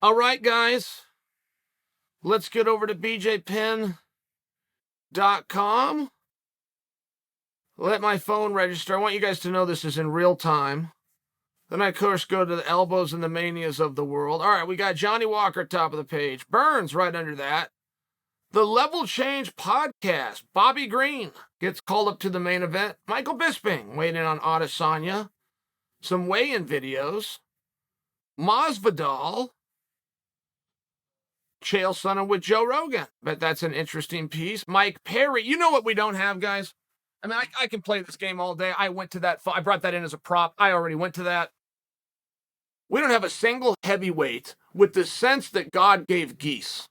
All right, guys, let's get over to bjpenn.com. Let my phone register. I want you guys to know this is in real time. Then I, of course, go to the elbows and the manias of the world. All right, we got Johnny Walker, top of the page. Burns right under that. The Level Change podcast. Bobby Green gets called up to the main event. Michael Bisping waiting on Adesanya. Some weigh-in videos. Masvidal. Chael Sonnen with Joe Rogan. Bet that's an interesting piece. Mike Perry. You know what we don't have, guys? I mean, I can play this game all day. I went to that. I brought that in as a prop. I already went to that. We don't have a single heavyweight with the sense that God gave geese.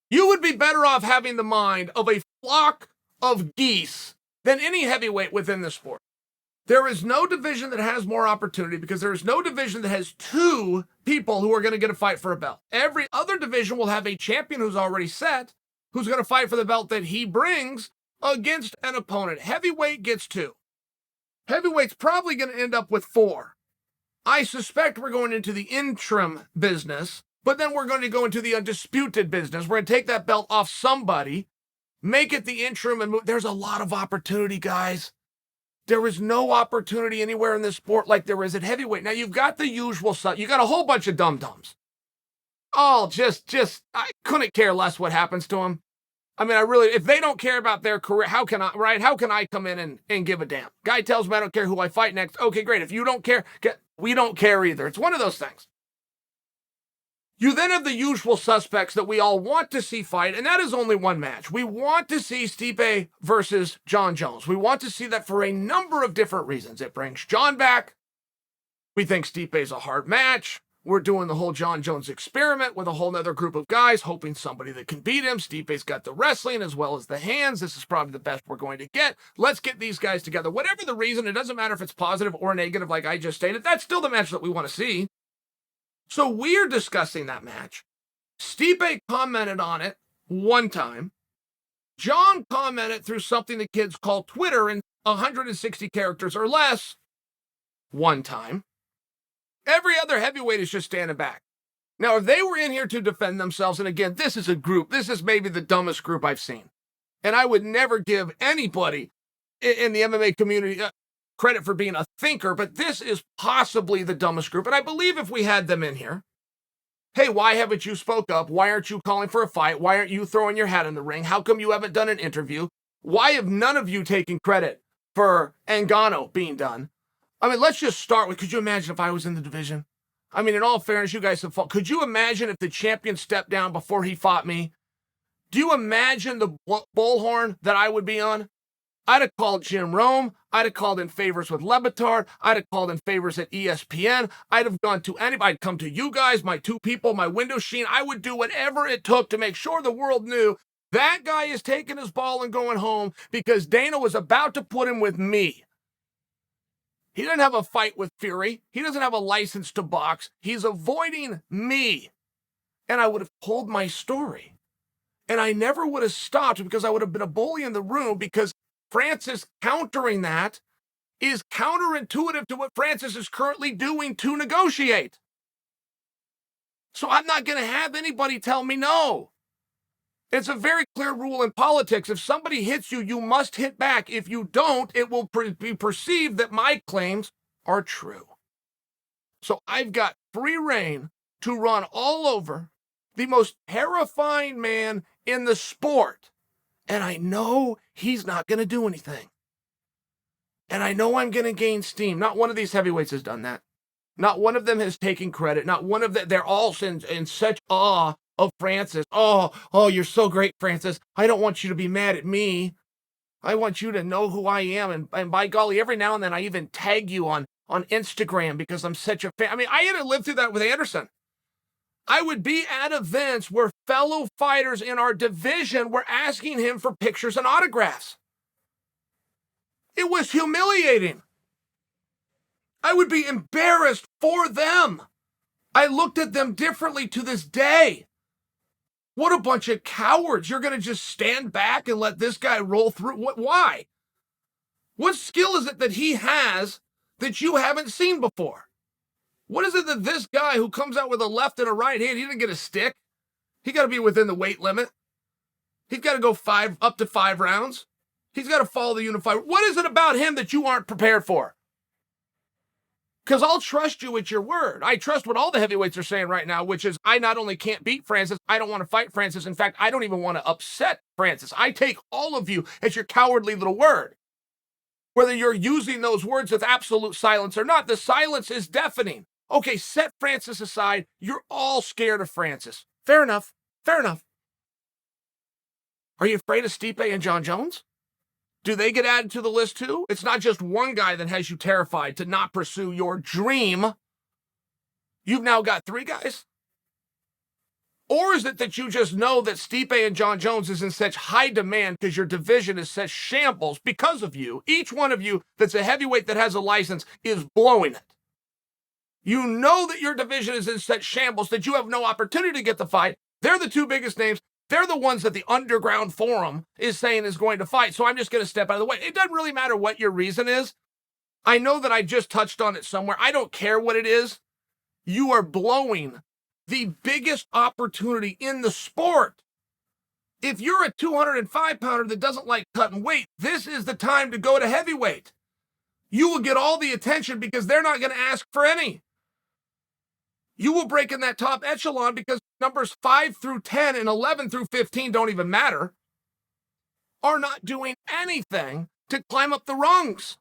You would be better off having the mind of a flock of geese than any heavyweight within the sport. There is no division that has more opportunity because there is no division that has two people who are going to get a fight for a belt. Every other division will have a champion who's already set, who's going to fight for the belt that he brings against an opponent. Heavyweight gets two. Heavyweight's probably going to end up with four. I suspect we're going into the interim business, but then we're going to go into the undisputed business. We're going to take that belt off somebody, make it the interim, and move. There's a lot of opportunity, guys. There is no opportunity anywhere in this sport like there is at heavyweight. Now, you've got the usual stuff. You got a whole bunch of dum-dums. Oh, I couldn't care less what happens to them. I mean, if they don't care about their career, how can I, right? How can I come in and give a damn? Guy tells me I don't care who I fight next. Okay, great. If you don't care, we don't care either. It's one of those things. You then have the usual suspects that we all want to see fight, and that is only one match. We want to see Stipe versus Jon Jones. We want to see that for a number of different reasons. It brings Jon back. We think Stipe's a hard match. We're doing the whole Jon Jones experiment with a whole other group of guys, hoping somebody that can beat him. Stipe's got the wrestling as well as the hands. This is probably the best we're going to get. Let's get these guys together. Whatever the reason, it doesn't matter if it's positive or negative, like I just stated. That's still the match that we want to see. So we're discussing that match. Stipe commented on it one time. Jon commented through something the kids call Twitter in 160 characters or less one time. Every other heavyweight is just standing back. Now, if they were in here to defend themselves, and again, this is a group, this is maybe the dumbest group I've seen. And I would never give anybody in the MMA community credit for being a thinker, but this is possibly the dumbest group. And I believe if we had them in here, hey, why haven't you spoke up? Why aren't you calling for a fight? Why aren't you throwing your hat in the ring? How come you haven't done an interview? Why have none of you taken credit for Ngannou being done? I mean, let's just start with, could you imagine if I was in the division? I mean, in all fairness, you guys have fought. Could you imagine if the champion stepped down before he fought me? Do you imagine the bullhorn that I would be on? I'd have called Jim Rome. I'd have called in favors with Le Batard. I'd have called in favors at ESPN. I'd have gone to anybody. I'd come to you guys, my two people, my window sheen. I would do whatever it took to make sure the world knew that guy is taking his ball and going home because Dana was about to put him with me. He doesn't have a fight with Fury. He doesn't have a license to box. He's avoiding me. And I would have told my story. And I never would have stopped because I would have been a bully in the room because Francis countering that is counterintuitive to what Francis is currently doing to negotiate. So I'm not going to have anybody tell me no. It's a very clear rule in politics. If somebody hits you, you must hit back. If you don't, it will be perceived that my claims are true. So I've got free reign to run all over the most terrifying man in the sport. And I know he's not going to do anything. And I know I'm going to gain steam. Not one of these heavyweights has done that. Not one of them has taken credit. Not one of them. They're all in such awe of Francis. Oh, you're so great, Francis. I don't want you to be mad at me. I want you to know who I am. And by golly, every now and then I even tag you on Instagram because I'm such a fan. I mean, I had to live through that with Anderson. I would be at events where fellow fighters in our division were asking him for pictures and autographs. It was humiliating. I would be embarrassed for them. I looked at them differently to this day. What a bunch of cowards. You're going to just stand back and let this guy roll through? Why? What skill is it that he has that you haven't seen before? What is it that this guy who comes out with a left and a right hand, he didn't get a stick? He got to be within the weight limit. He's got to go up to 5 rounds. He's got to follow the unified. What is it about him that you aren't prepared for? Because I'll trust you at your word. I trust what all the heavyweights are saying right now, which is I not only can't beat Francis, I don't want to fight Francis. In fact, I don't even want to upset Francis. I take all of you at your cowardly little word. Whether you're using those words with absolute silence or not, the silence is deafening. Okay, set Francis aside. You're all scared of Francis. Fair enough. Fair enough. Are you afraid of Stipe and Jon Jones? Do they get added to the list too? It's not just one guy that has you terrified to not pursue your dream. You've now got 3 guys? Or is it that you just know that Stipe and Jon Jones is in such high demand because your division is such shambles because of you? Each one of you that's a heavyweight that has a license is blowing it. You know that your division is in such shambles that you have no opportunity to get the fight. They're the 2 biggest names. They're the ones that the underground forum is saying is going to fight. So I'm just going to step out of the way. It doesn't really matter what your reason is. I know that I just touched on it somewhere. I don't care what it is. You are blowing the biggest opportunity in the sport. If you're a 205-pounder that doesn't like cutting weight, this is the time to go to heavyweight. You will get all the attention because they're not going to ask for any. You will break in that top echelon because numbers 5 through 10 and 11 through 15 don't even matter, are not doing anything to climb up the rungs.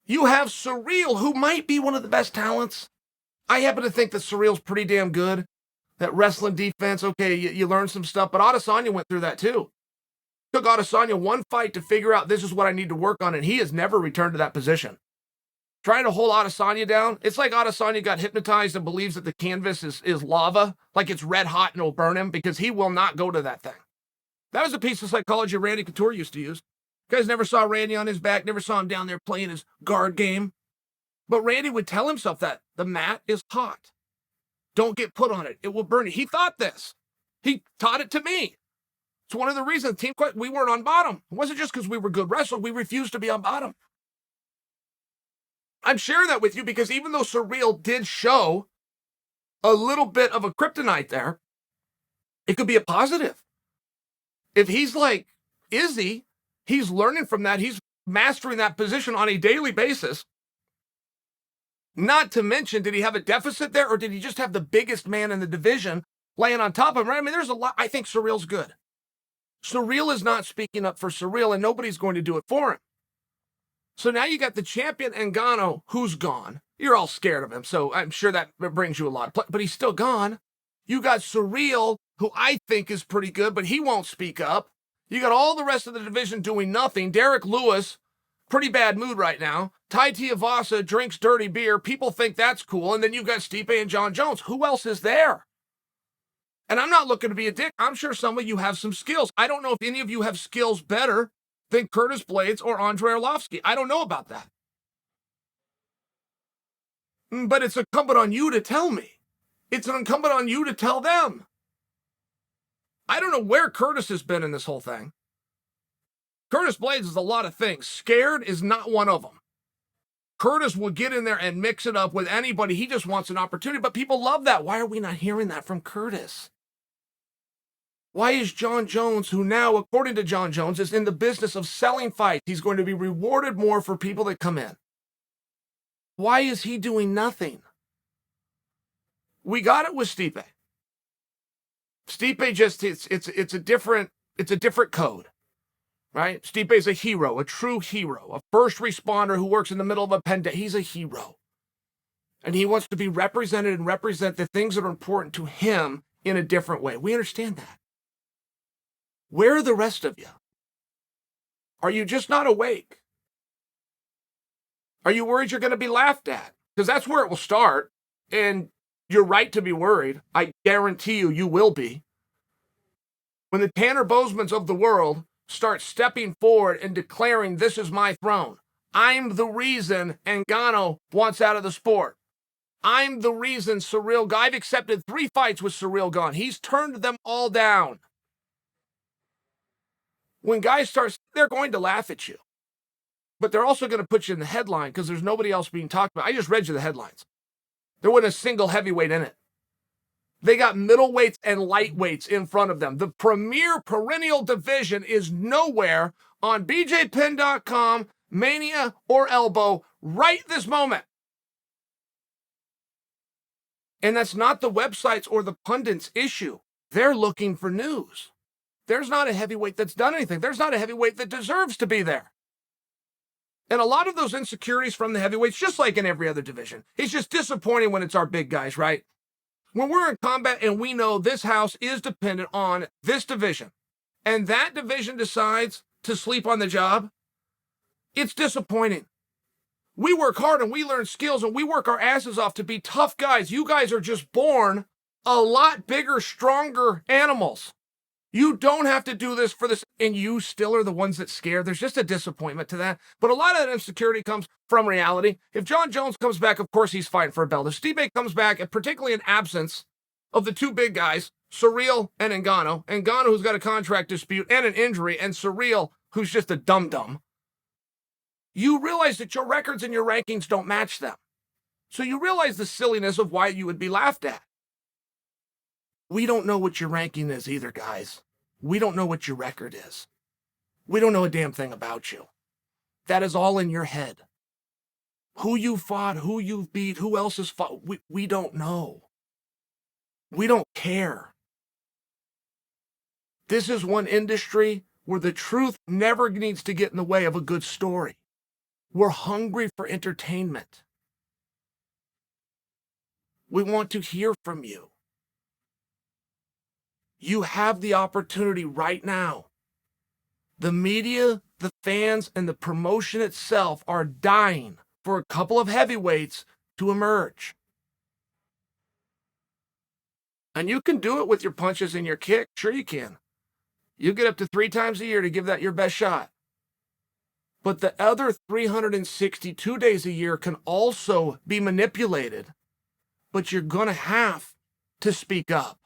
You have Surreal, who might be one of the best talents. I happen to think that Surreal's pretty damn good. That wrestling defense, okay, you learn some stuff, but Adesanya went through that too. Took Adesanya 1 fight to figure out this is what I need to work on, and he has never returned to that position. Trying to hold Adesanya down, it's like Adesanya got hypnotized and believes that the canvas is lava, like it's red hot and it'll burn him, because he will not go to that thing. That was a piece of psychology Randy Couture used to use. You guys never saw Randy on his back, never saw him down there playing his guard game. But Randy would tell himself that the mat is hot. Don't get put on it. It will burn you. He thought this. He taught it to me. It's one of the reasons we weren't on bottom. It wasn't just because we were good wrestlers. We refused to be on bottom. I'm sharing that with you because even though Surreal did show a little bit of a kryptonite there, it could be a positive. If he's like Izzy, he's learning from that. He's mastering that position on a daily basis. Not to mention, did he have a deficit there, or did he just have the biggest man in the division laying on top of him? Right? I mean, there's a lot. I think Surreal's good. Surreal is not speaking up for Surreal, and nobody's going to do it for him. So now you got the champion Ngannou, who's gone. You're all scared of him, so I'm sure that brings you a lot of play, but he's still gone. You got Surreal, who I think is pretty good, but he won't speak up. You got all the rest of the division doing nothing. Derek Lewis, pretty bad mood right now. Tai Tuivasa drinks dirty beer. People think that's cool. And then you've got Stipe and Jon Jones. Who else is there? And I'm not looking to be a dick. I'm sure some of you have some skills. I don't know if any of you have skills better than Curtis Blades or Andrei Arlovski. I don't know about that. But it's incumbent on you to tell me. It's incumbent on you to tell them. I don't know where Curtis has been in this whole thing. Curtis Blades is a lot of things. Scared is not one of them. Curtis will get in there and mix it up with anybody. He just wants an opportunity, but people love that. Why are we not hearing that from Curtis? Why is Jon Jones, who now, according to Jon Jones, is in the business of selling fights, he's going to be rewarded more for people that come in? Why is he doing nothing? We got it with Stipe. Stipe just, it's a different code. Right? Stipe is a hero, a true hero, a first responder who works in the middle of a pandemic. He's a hero. And he wants to be represented and represent the things that are important to him in a different way. We understand that. Where are the rest of you? Are you just not awake? Are you worried you're going to be laughed at? Because that's where it will start. And you're right to be worried. I guarantee you, you will be. When the Tanner Bosemans of the world start stepping forward and declaring, this is my throne. I'm the reason Ngannou wants out of the sport. I'm the reason I've accepted 3 fights with Surreal gone. He's turned them all down. When guys start, they're going to laugh at you. But they're also going to put you in the headline because there's nobody else being talked about. I just read you the headlines. There wasn't a single heavyweight in it. They got middleweights and lightweights in front of them. The premier perennial division is nowhere on bjpenn.com, Mania, or Elbow right this moment. And that's not the websites or the pundits' issue. They're looking for news. There's not a heavyweight that's done anything. There's not a heavyweight that deserves to be there. And a lot of those insecurities from the heavyweights, just like in every other division, it's just disappointing when it's our big guys, right? When we're in combat and we know this house is dependent on this division, and that division decides to sleep on the job, it's disappointing. We work hard and we learn skills and we work our asses off to be tough guys. You guys are just born a lot bigger, stronger animals. You don't have to do this for this, and you still are the ones that scare. There's just a disappointment to that. But a lot of that insecurity comes from reality. If Jon Jones comes back, of course he's fighting for a belt. If Stipe comes back, and particularly in absence of the two big guys, Surreal and Ngannou who's got a contract dispute and an injury, and Surreal, who's just a dum-dum, you realize that your records and your rankings don't match them. So you realize the silliness of why you would be laughed at. We don't know what your ranking is either, guys. We don't know what your record is. We don't know a damn thing about you. That is all in your head. Who you fought, who you've beat, who else has fought, we don't know. We don't care. This is one industry where the truth never needs to get in the way of a good story. We're hungry for entertainment. We want to hear from you. You have the opportunity right now. The media, the fans, and the promotion itself are dying for a couple of heavyweights to emerge. And you can do it with your punches and your kick. Sure you can. You get up to 3 times a year to give that your best shot. But the other 362 days a year can also be manipulated. But you're going to have to speak up.